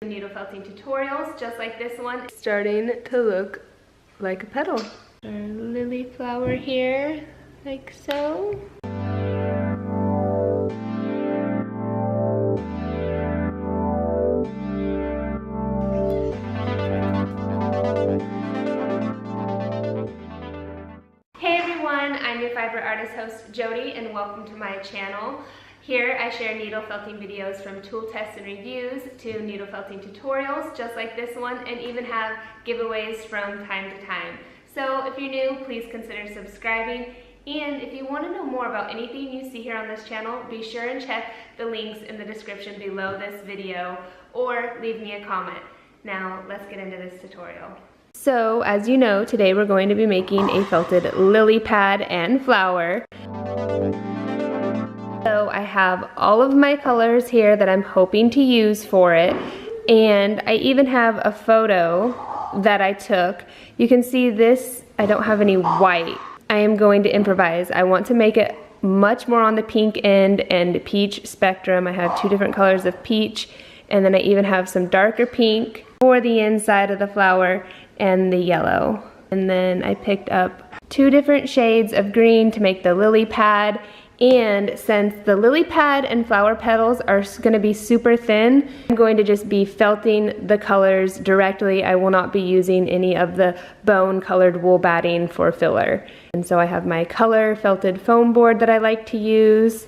Needle felting tutorials just like this one, starting to look like a petal. Our lily flower here, like so. Hey everyone, I'm your fiber artist host Jody, and welcome to my channel. Here I share needle felting videos from tool tests and reviews to needle felting tutorials just like this one, and even have giveaways from time to time. So if you're new, please consider subscribing. And if you want to know more about anything you see here on this channel, be sure and check the links in the description below this video or leave me a comment. Now let's get into this tutorial. So as you know, today we're going to be making a felted lily pad and flower. So I have all of my colors here that I'm hoping to use for it, and I even have a photo that I took. You can see this, I don't have any white. I am going to improvise. I want to make it much more on the pink end and peach spectrum. I have two different colors of peach, and then I even have some darker pink for the inside of the flower and the yellow. And then I picked up two different shades of green to make the lily pad. And since the lily pad and flower petals are going to be super thin, I'm going to just be felting the colors directly. I will not be using any of the bone colored wool batting for filler. And so I have my color felted foam board that I like to use.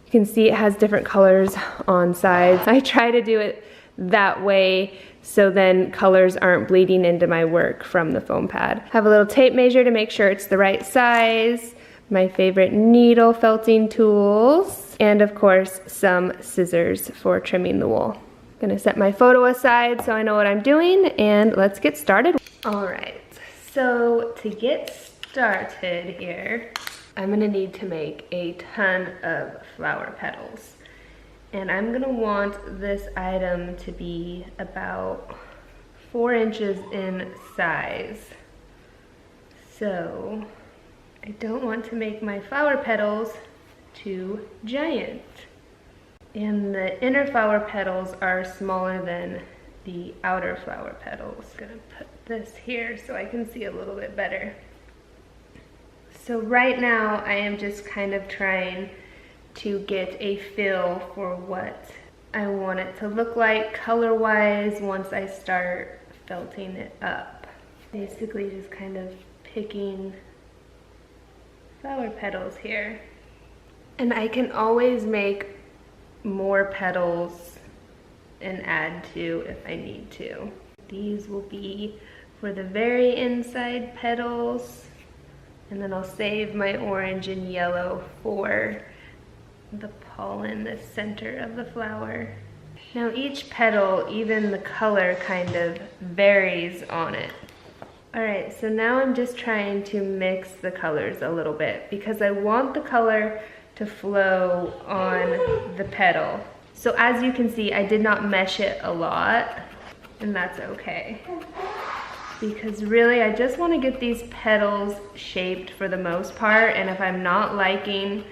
You can see it has different colors on sides. I try to do it that way so then colors aren't bleeding into my work from the foam pad. I have a little tape measure to make sure it's the right size, my favorite needle felting tools, and of course some scissors for trimming the wool. I'm gonna set my photo aside so I know what I'm doing, and let's get started. All right, so to get started here, I'm gonna need to make a ton of flower petals. And I'm gonna want this item to be about 4 inches in size. So I don't want to make my flower petals too giant. And the inner flower petals are smaller than the outer flower petals. I'm gonna put this here so I can see a little bit better. So right now I am just kind of trying to get a feel for what I want it to look like color-wise once I start felting it up. Basically just kind of picking flower petals here. And I can always make more petals and add to if I need to. These will be for the very inside petals, and then I'll save my orange and yellow for the pollen, the center of the flower. Now each petal, even the color kind of varies on it. All right, so now I'm just trying to mix the colors a little bit because I want the color to flow on the petal. So as you can see, I did not mesh it a lot, and that's okay. Because really, I just want to get these petals shaped for the most part, and if I'm not liking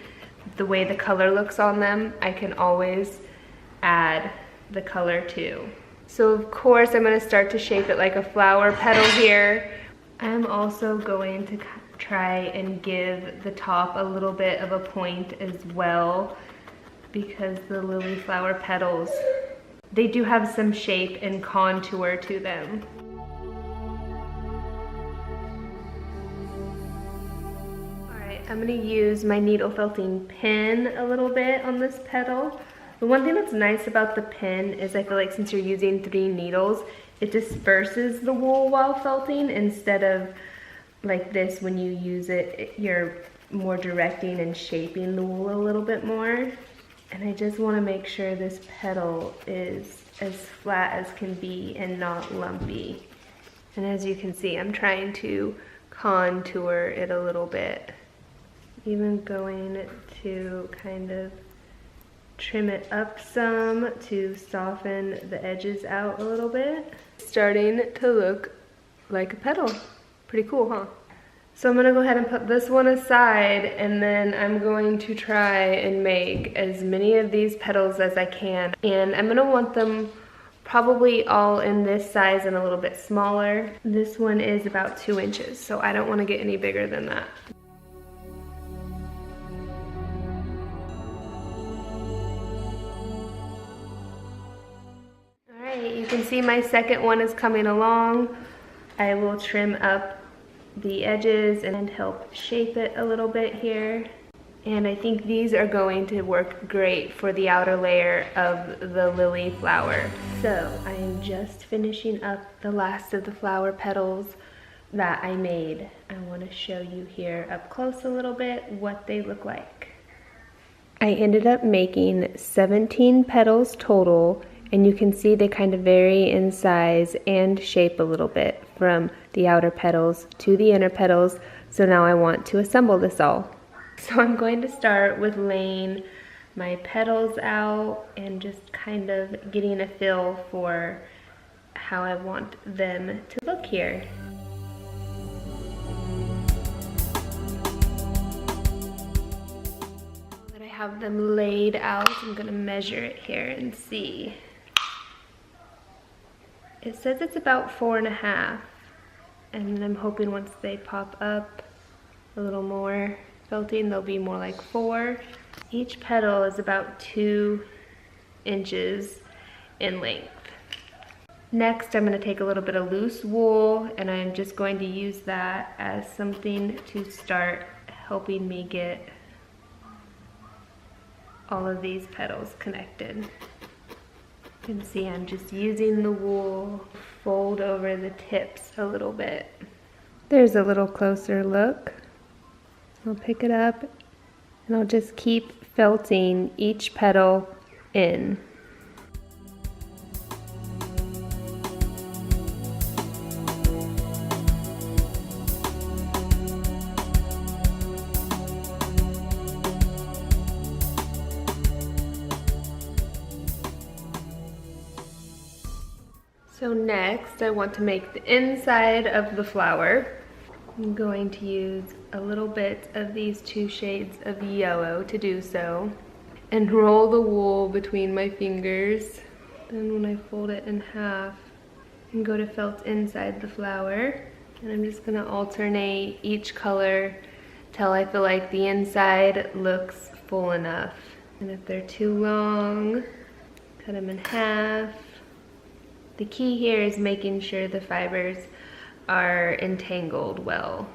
the way the color looks on them, I can always add the color too. So of course I'm going to start to shape it like a flower petal here. I'm also going to try and give the top a little bit of a point as well, because the lily flower petals, they do have some shape and contour to them. I'm gonna use my needle felting pin a little bit on this petal. The one thing that's nice about the pin is I feel like since you're using 3 needles, it disperses the wool while felting instead of like this when you use it, you're more directing and shaping the wool a little bit more. And I just wanna make sure this petal is as flat as can be and not lumpy. And as you can see, I'm trying to contour it a little bit. Even going to kind of trim it up some to soften the edges out a little bit. Starting to look like a petal. Pretty cool, huh? So I'm gonna go ahead and put this one aside, and then I'm going to try and make as many of these petals as I can. And I'm gonna want them probably all in this size and a little bit smaller. This one is about 2 inches, so I don't want to get any bigger than that. Alright, you can see my second one is coming along. I will trim up the edges and help shape it a little bit here. And I think these are going to work great for the outer layer of the lily flower. So I am just finishing up the last of the flower petals that I made. I want to show you here up close a little bit what they look like. I ended up making 17 petals total, and you can see they kind of vary in size and shape a little bit from the outer petals to the inner petals. So now I want to assemble this all. So I'm going to start with laying my petals out and just kind of getting a feel for how I want them to look here. Now that I have them laid out, I'm going to measure it here and see. It says it's about 4.5, and I'm hoping once they pop up a little more felting, they'll be more like 4. Each petal is about 2 inches in length. Next, I'm going to take a little bit of loose wool, and I'm just going to use that as something to start helping me get all of these petals connected. You can see I'm just using the wool, fold over the tips a little bit. There's a little closer look. I'll pick it up and I'll just keep felting each petal in. So next I want to make the inside of the flower. I'm going to use a little bit of these 2 shades of yellow to do so, and roll the wool between my fingers. Then when I fold it in half, and go to felt inside the flower, and I'm just going to alternate each color till I feel like the inside looks full enough. And if they're too long, cut them in half. The key here is making sure the fibers are entangled well.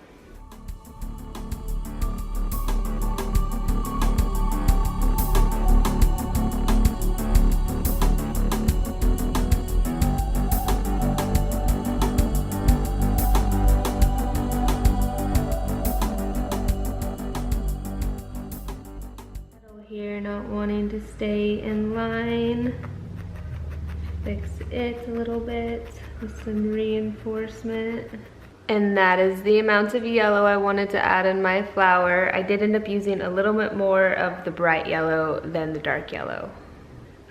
Here, not wanting to stay in line. Fix it a little bit with some reinforcement. And that is the amount of yellow I wanted to add in my flower. I did end up using a little bit more of the bright yellow than the dark yellow.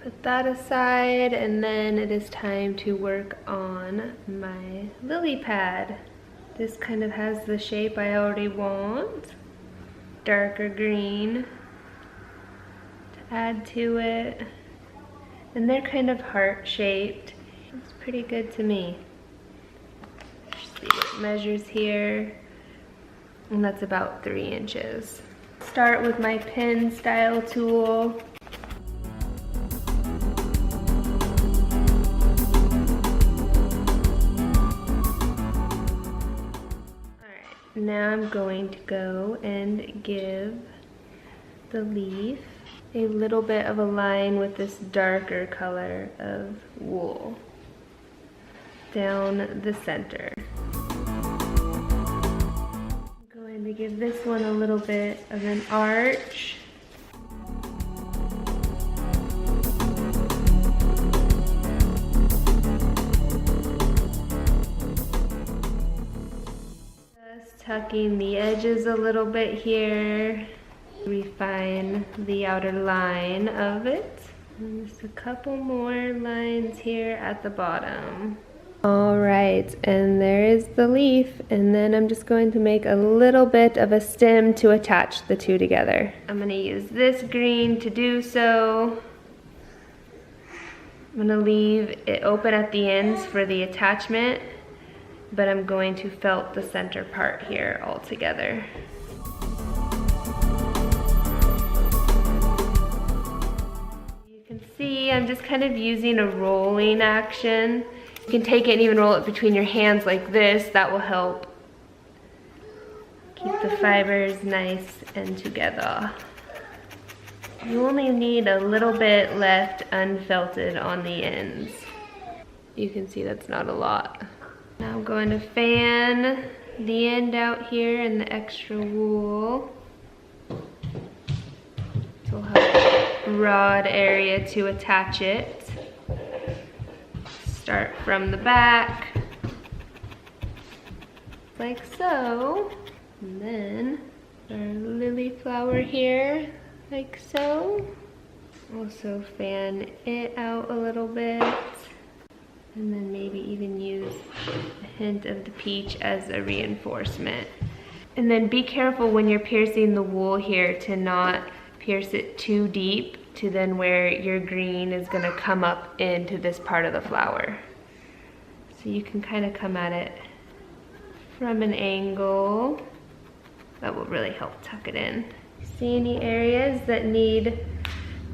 Put that aside, and then it is time to work on my lily pad. This kind of has the shape I already want. Darker green to add to it. And they're kind of heart-shaped. It's pretty good to me. Just see what it measures here. And that's about 3 inches. Start with my pin style tool. Alright, now I'm going to go and give the leaf a little bit of a line with this darker color of wool down the center. I'm going to give this one a little bit of an arch. Just tucking the edges a little bit here. Refine the outer line of it. And just a couple more lines here at the bottom. Alright, and there is the leaf, and then I'm just going to make a little bit of a stem to attach the two together. I'm going to use this green to do so. I'm gonna leave it open at the ends for the attachment, but I'm going to felt the center part here all together. You can see I'm just kind of using a rolling action. You can take it and even roll it between your hands like this. That will help keep the fibers nice and together. You only need a little bit left unfelted on the ends. You can see that's not a lot. Now I'm going to fan the end out here in the extra wool. So we'll have a broad area to attach it. Start from the back, like so. And then our lily flower here, like so. Also fan it out a little bit. And then maybe even use a hint of the peach as a reinforcement. And then be careful when you're piercing the wool here to not pierce it too deep to then where your green is gonna come up into this part of the flower. So you can kind of come at it from an angle. That will really help tuck it in. See any areas that need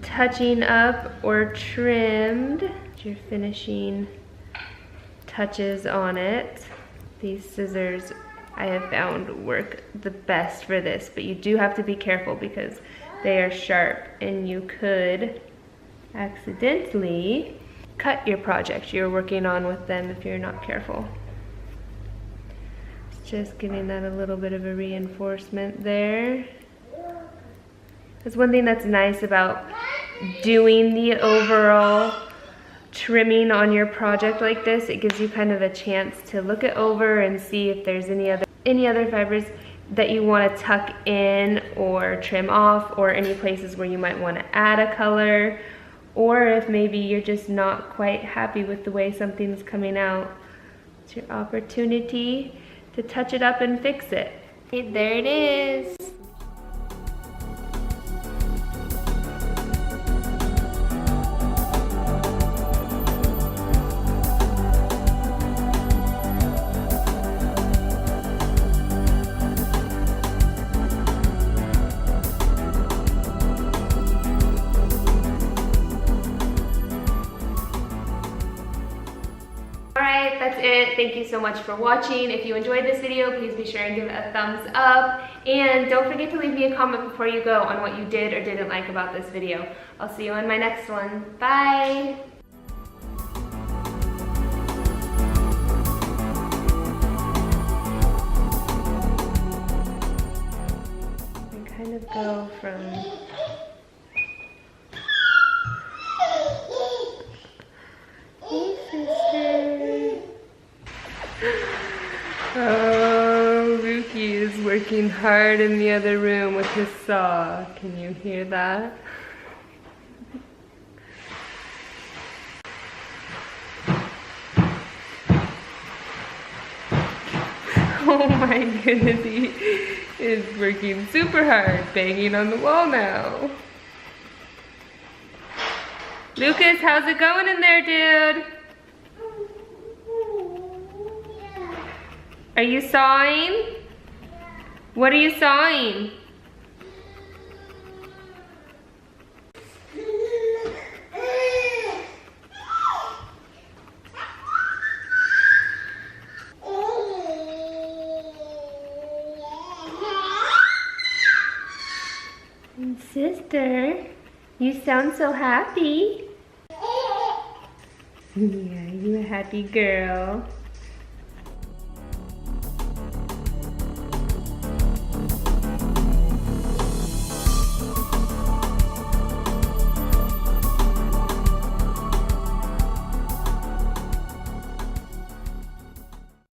touching up or trimmed? Your finishing touches on it. These scissors I have found work the best for this, but you do have to be careful because they are sharp and you could accidentally cut your project you're working on with them if you're not careful. Just giving that a little bit of a reinforcement there. That's one thing that's nice about doing the overall trimming on your project like this. It gives you kind of a chance to look it over and see if there's any other fibers that you want to tuck in or trim off, or any places where you might want to add a color, or if maybe you're just not quite happy with the way something's coming out. It's your opportunity to touch it up and fix it. Okay, there it is. Alright, that's it. Thank you so much for watching. If you enjoyed this video, please be sure and give it a thumbs up. And don't forget to leave me a comment before you go on what you did or didn't like about this video. I'll see you on my next one. Bye! I kind of go from... Oh, Ruki is working hard in the other room with his saw. Can you hear that? Oh my goodness, he is working super hard, banging on the wall now. Lucas, how's it going in there, dude? Are you sawing? What are you sawing? And sister, you sound so happy. Yeah, you a happy girl.